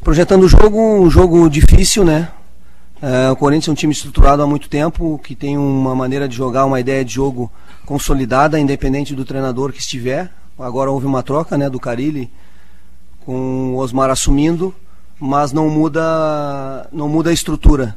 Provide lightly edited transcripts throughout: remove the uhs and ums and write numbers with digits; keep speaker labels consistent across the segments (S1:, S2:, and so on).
S1: Projetando o jogo, um jogo difícil, né? O Corinthians é um time estruturado há muito tempo, que tem uma maneira de jogar, uma ideia de jogo consolidada, independente do treinador que estiver. Agora houve uma troca, né, do Carille com o Osmar assumindo, mas não muda a estrutura.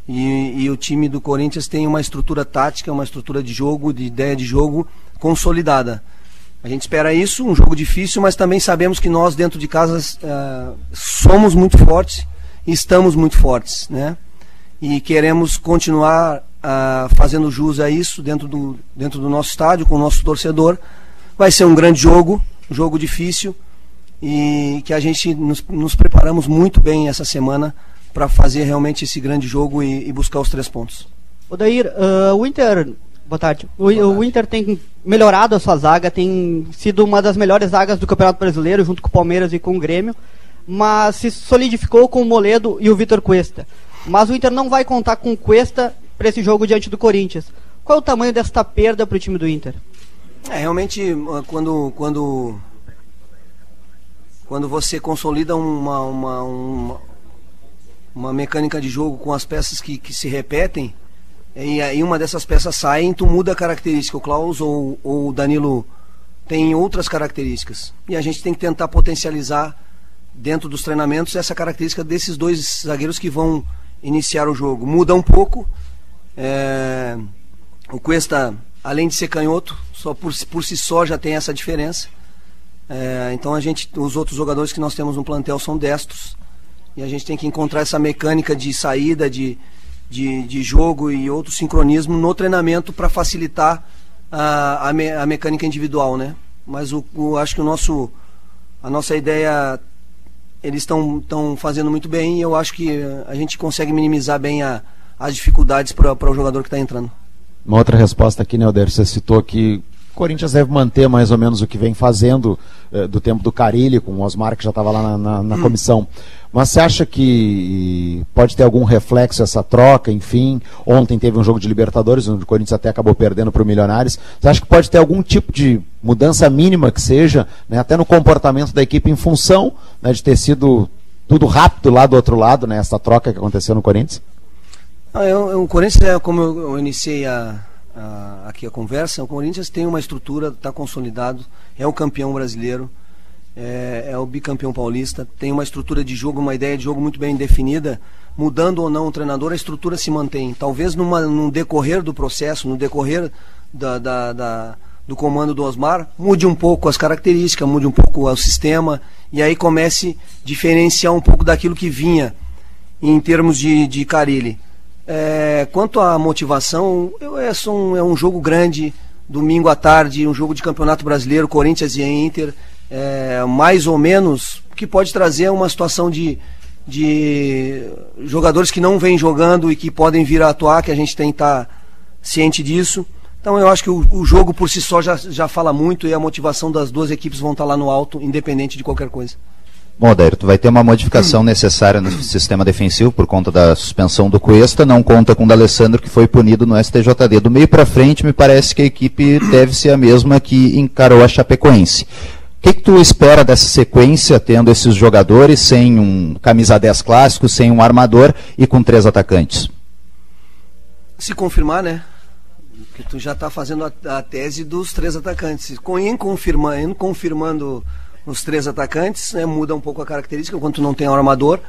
S1: E o time do Corinthians tem uma estrutura tática, uma estrutura de jogo, de ideia de jogo consolidada. A gente espera isso, um jogo difícil, mas também sabemos que nós dentro de casa somos muito fortes e estamos muito fortes, né? E queremos continuar fazendo jus a isso dentro do nosso estádio, com o nosso torcedor. Vai ser um grande jogo, um jogo difícil, e que a gente nos preparamos muito bem essa semana para fazer realmente esse grande jogo e buscar os 3 pontos.
S2: Odair, o Inter... Boa tarde. O Inter tem melhorado a sua zaga, tem sido uma das melhores zagas do Campeonato Brasileiro, junto com o Palmeiras e com o Grêmio, mas se solidificou com o Moledo e o Vitor Cuesta. Mas o Inter não vai contar com o Cuesta para esse jogo diante do Corinthians. Qual é o tamanho desta perda para o time do Inter?
S1: Realmente, quando você consolida uma mecânica de jogo com as peças que se repetem, e aí uma dessas peças sai, tu muda a característica. O Klaus ou o Danilo tem outras características. E a gente tem que tentar potencializar dentro dos treinamentos essa característica desses 2 zagueiros que vão iniciar o jogo. Muda um pouco. O Cuesta, além de ser canhoto, só por si só já tem essa diferença. Então os outros jogadores que nós temos no plantel são destros. E a gente tem que encontrar essa mecânica de saída, de jogo e outro sincronismo no treinamento para facilitar a mecânica individual, né? Mas acho que a nossa ideia, eles estão fazendo muito bem, e eu acho que a gente consegue minimizar bem as dificuldades para o jogador que está entrando.
S3: Uma outra resposta aqui, né, Odair? Você citou que o Corinthians deve manter mais ou menos o que vem fazendo do tempo do Carille, com o Osmar, que já estava lá na comissão. Mas você acha que pode ter algum reflexo essa troca? Enfim, ontem teve um jogo de Libertadores, onde o Corinthians até acabou perdendo para o Milionários. Você acha que pode ter algum tipo de mudança mínima que seja, né, até no comportamento da equipe, em função, né, de ter sido tudo rápido lá do outro lado, né, essa troca que aconteceu no Corinthians?
S1: O Corinthians, como eu iniciei aqui a conversa, o Corinthians tem uma estrutura, está consolidado, é o campeão brasileiro, é o bicampeão paulista, tem uma estrutura de jogo, uma ideia de jogo muito bem definida. Mudando ou não o treinador, a estrutura se mantém. Talvez no decorrer do processo, no decorrer do comando do Osmar, mude um pouco as características, mude um pouco o sistema, e aí comece a diferenciar um pouco daquilo que vinha em termos de Carille. Quanto à motivação, é um jogo grande, domingo à tarde, um jogo de Campeonato Brasileiro, Corinthians e Inter, mais ou menos, que pode trazer uma situação de jogadores que não vêm jogando e que podem vir a atuar, que a gente tem que estar ciente disso. Então eu acho que o jogo por si só já fala muito, e a motivação das 2 equipes vão estar lá no alto, independente de qualquer coisa.
S4: Bom, Odair, tu vai ter uma modificação necessária no sistema defensivo por conta da suspensão do Cuesta, não conta com o D'Alessandro, que foi punido no STJD. Do meio para frente, me parece que a equipe deve ser a mesma que encarou a Chapecoense. O que tu espera dessa sequência, tendo esses jogadores sem um camisa 10 clássico, sem um armador e com 3 atacantes?
S1: Se confirmar, né? Que tu já está fazendo a tese dos 3 atacantes. Confirmando os 3 atacantes, né, muda um pouco a característica quando tu não tem um armador,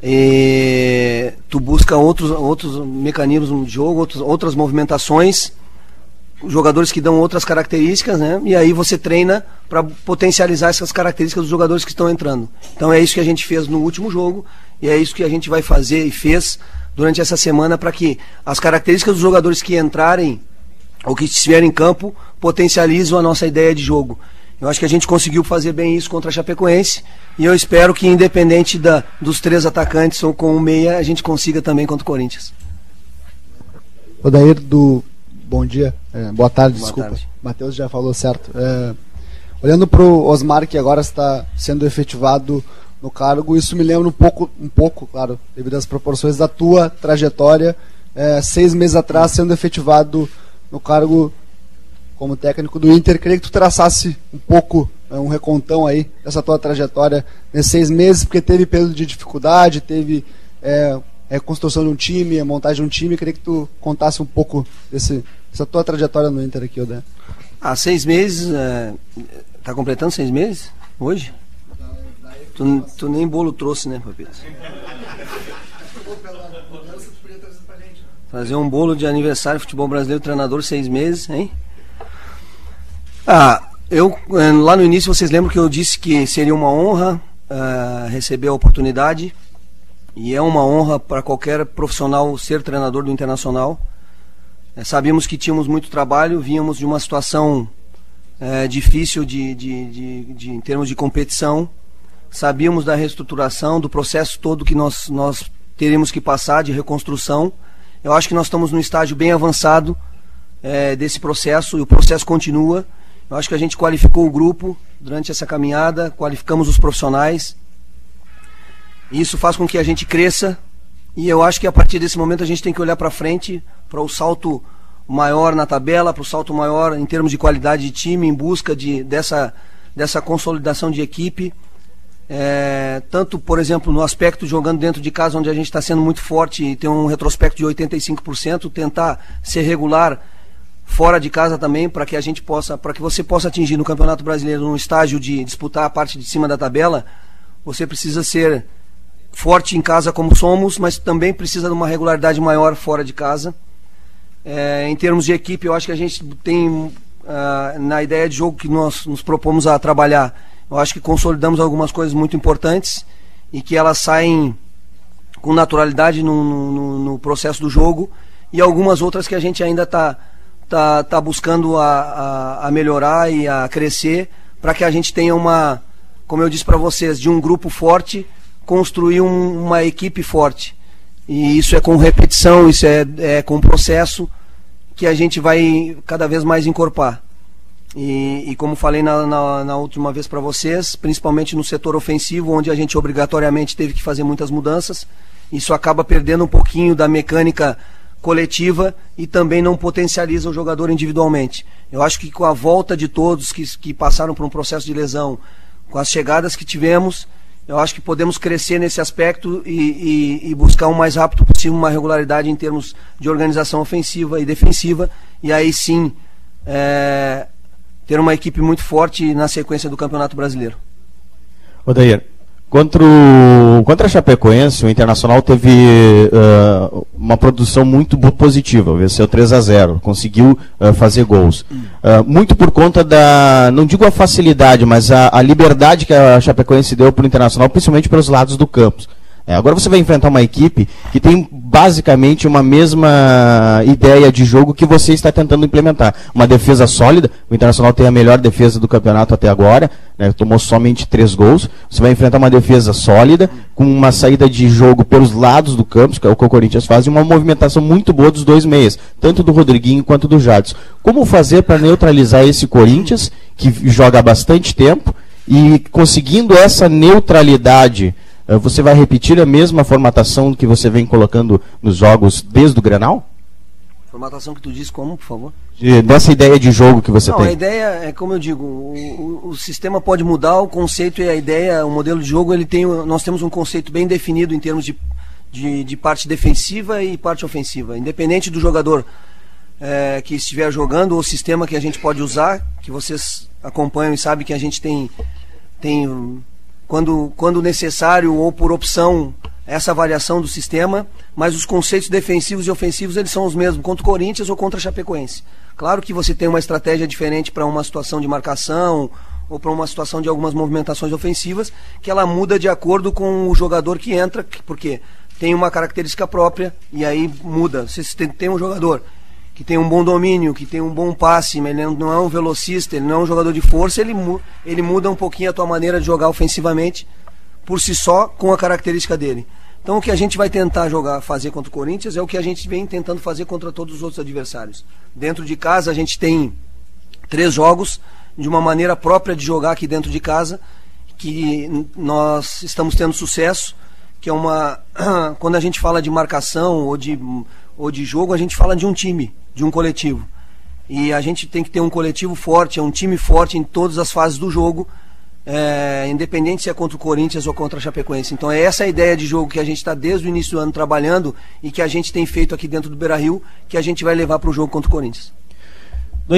S1: e tu busca outros mecanismos de jogo, outras movimentações, jogadores que dão outras características, né, e aí você treina para potencializar essas características dos jogadores que estão entrando. Então é isso que a gente fez no último jogo, e é isso que a gente vai fazer e fez durante essa semana, para que as características dos jogadores que entrarem ou que estiverem em campo potencializem a nossa ideia de jogo. Eu acho que a gente conseguiu fazer bem isso contra a Chapecoense, e eu espero que, independente dos 3 atacantes ou com o meia, a gente consiga também contra o Corinthians.
S5: Odair, bom dia, boa tarde, desculpa.
S1: Tarde.
S5: Matheus já falou certo. Olhando para o Osmar, que agora está sendo efetivado no cargo, isso me lembra um pouco, claro, devido às proporções da tua trajetória, 6 meses atrás sendo efetivado no cargo como técnico do Inter. Queria que tu traçasse um pouco um recontão aí dessa tua trajetória nesses 6 meses, porque teve período de dificuldade, teve construção de um time, a montagem de um time. Queria que tu contasse um pouco dessa tua trajetória no Inter aqui, Odé.
S1: 6 meses, tá completando 6 meses hoje? Tu nem bolo trouxe, né, Papito? Fazer um bolo de aniversário futebol brasileiro, treinador 6 meses, hein? Eu lá no início vocês lembram que eu disse que seria uma honra receber a oportunidade, e é uma honra para qualquer profissional ser treinador do Internacional. Sabíamos que tínhamos muito trabalho, vínhamos de uma situação difícil em termos de competição, sabíamos da reestruturação, do processo todo que nós teríamos que passar de reconstrução. Eu acho que nós estamos num estágio bem avançado desse processo, e o processo continua. Eu acho que a gente qualificou o grupo durante essa caminhada, qualificamos os profissionais, e isso faz com que a gente cresça, e eu acho que a partir desse momento a gente tem que olhar para frente, para o salto maior na tabela, para o salto maior em termos de qualidade de time, em busca dessa consolidação de equipe, tanto, por exemplo, no aspecto jogando dentro de casa, onde a gente está sendo muito forte e tem um retrospecto de 85%, tentar ser regular fora de casa também, para que você possa atingir no Campeonato Brasileiro um estágio de disputar a parte de cima da tabela. Você precisa ser forte em casa como somos, mas também precisa de uma regularidade maior fora de casa. Em termos de equipe, eu acho que a gente tem, na ideia de jogo que nós nos propomos a trabalhar, eu acho que consolidamos algumas coisas muito importantes e que elas saem com naturalidade no processo do jogo, e algumas outras que a gente ainda está buscando a melhorar e a crescer, para que a gente tenha como eu disse para vocês, de um grupo forte, construir uma equipe forte. E isso é com repetição, isso é com processo que a gente vai cada vez mais encorpar. E como falei na última vez para vocês, principalmente no setor ofensivo, onde a gente obrigatoriamente teve que fazer muitas mudanças, isso acaba perdendo um pouquinho da mecânica coletiva e também não potencializa o jogador individualmente. Eu acho que com a volta de todos que passaram por um processo de lesão, com as chegadas que tivemos, eu acho que podemos crescer nesse aspecto e buscar o mais rápido possível uma regularidade em termos de organização ofensiva e defensiva, e aí sim ter uma equipe muito forte na sequência do Campeonato Brasileiro.
S6: Odair, contra a Chapecoense, o Internacional teve uma produção muito positiva, venceu 3-0, conseguiu fazer gols. Muito por conta não digo a facilidade, mas a liberdade que a Chapecoense deu para o Internacional, principalmente pelos lados do campo. Agora você vai enfrentar uma equipe que tem basicamente uma mesma ideia de jogo que você está tentando implementar. Uma defesa sólida, o Internacional tem a melhor defesa do campeonato até agora, né, tomou somente 3 gols. Você vai enfrentar uma defesa sólida, com uma saída de jogo pelos lados do campo, que é o que o Corinthians faz, e uma movimentação muito boa dos 2 meias, tanto do Rodriguinho quanto do Jadson. Como fazer para neutralizar esse Corinthians, que joga há bastante tempo, e conseguindo essa neutralidade, você vai repetir a mesma formatação que você vem colocando nos jogos desde o Grenal?
S1: Formatação que tu diz como, por favor?
S6: Dessa ideia de jogo que você tem.
S1: A ideia é, como eu digo, o sistema pode mudar, o conceito e a ideia, o modelo de jogo, nós temos um conceito bem definido em termos de parte defensiva e parte ofensiva. Independente do jogador que estiver jogando, o sistema que a gente pode usar, que vocês acompanham e sabem que a gente tem quando necessário ou por opção, essa variação do sistema, mas os conceitos defensivos e ofensivos eles são os mesmos, contra o Corinthians ou contra a Chapecoense. Claro que você tem uma estratégia diferente para uma situação de marcação ou para uma situação de algumas movimentações ofensivas, que ela muda de acordo com o jogador que entra, porque tem uma característica própria e aí muda. Se tem um jogador que tem um bom domínio, que tem um bom passe, mas ele não é um velocista, ele não é um jogador de força, ele muda um pouquinho a tua maneira de jogar ofensivamente por si só, com a característica dele. Então o que a gente vai tentar fazer contra o Corinthians é o que a gente vem tentando fazer contra todos os outros adversários. Dentro de casa a gente tem 3 jogos de uma maneira própria de jogar aqui dentro de casa, que nós estamos tendo sucesso, que é quando a gente fala de marcação ou de jogo, a gente fala de um time, de um coletivo. E a gente tem que ter um coletivo forte, um time forte em todas as fases do jogo, independente se é contra o Corinthians ou contra a Chapecoense. Então é essa a ideia de jogo que a gente está desde o início do ano trabalhando e que a gente tem feito aqui dentro do Beira-Rio, que a gente vai levar para o jogo contra o Corinthians.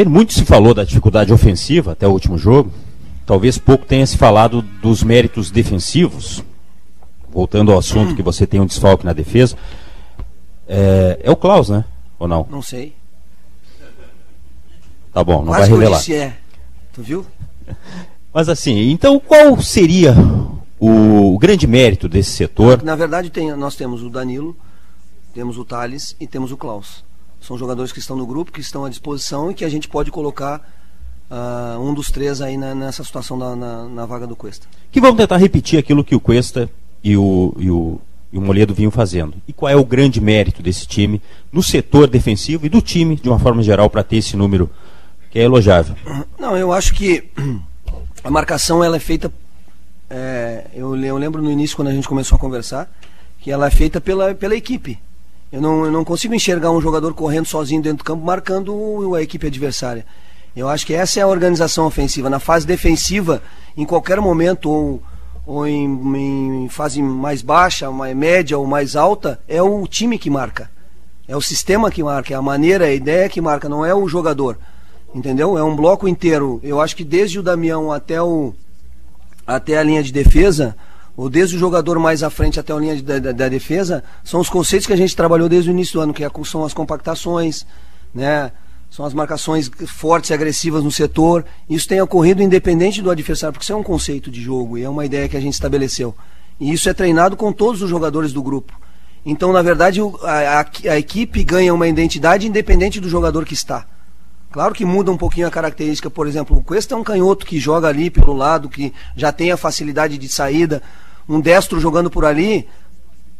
S7: Muito se falou da dificuldade ofensiva até o último jogo, talvez pouco tenha se falado dos méritos defensivos. Voltando ao assunto que você tem um desfalque na defesa, é o Klaus, né? Ou não?
S1: Não sei.
S7: Tá bom, não
S1: Quase
S7: vai revelar.
S1: que eu disse Tu viu?
S7: Mas assim, então qual seria o grande mérito desse setor?
S1: Na verdade, nós temos o Danilo, temos o Thales e temos o Klaus. São jogadores que estão no grupo, que estão à disposição e que a gente pode colocar um dos três aí nessa situação na vaga do Cuesta.
S7: Que vamos tentar repetir aquilo que o Cuesta e o Moledo vinham fazendo. E qual é o grande mérito desse time no setor defensivo e do time, de uma forma geral, para ter esse número que é elogiável?
S1: Não, eu acho que a marcação ela é feita, eu lembro no início quando a gente começou a conversar, que ela é feita pela equipe. Eu não consigo enxergar um jogador correndo sozinho dentro do campo marcando a equipe adversária. Eu acho que essa é a organização ofensiva. Na fase defensiva, em qualquer momento, ou em fase mais baixa, mais média ou mais alta, é o time que marca. É o sistema que marca, é a maneira, a ideia que marca, não é o jogador. Entendeu? É um bloco inteiro. Eu acho que desde o Damião até a linha de defesa, ou desde o jogador mais à frente até a linha da defesa, são os conceitos que a gente trabalhou desde o início do ano, que são as compactações, né? São as marcações fortes e agressivas no setor. Isso tem ocorrido independente do adversário, porque isso é um conceito de jogo e é uma ideia que a gente estabeleceu. E isso é treinado com todos os jogadores do grupo. Então, na verdade, a equipe ganha uma identidade independente do jogador que está. Claro que muda um pouquinho a característica. Por exemplo, o Cuesta é um canhoto que joga ali pelo lado, que já tem a facilidade de saída. Um destro jogando por ali,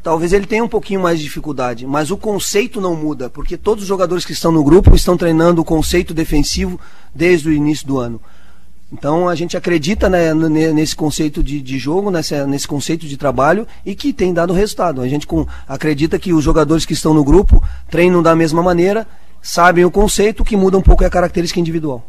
S1: talvez ele tenha um pouquinho mais de dificuldade, mas o conceito não muda, porque todos os jogadores que estão no grupo estão treinando o conceito defensivo desde o início do ano. Então a gente acredita, né, nesse conceito de jogo, nesse conceito de trabalho, e que tem dado resultado. A gente acredita que os jogadores que estão no grupo treinam da mesma maneira, sabem o conceito, que muda um pouco a característica individual.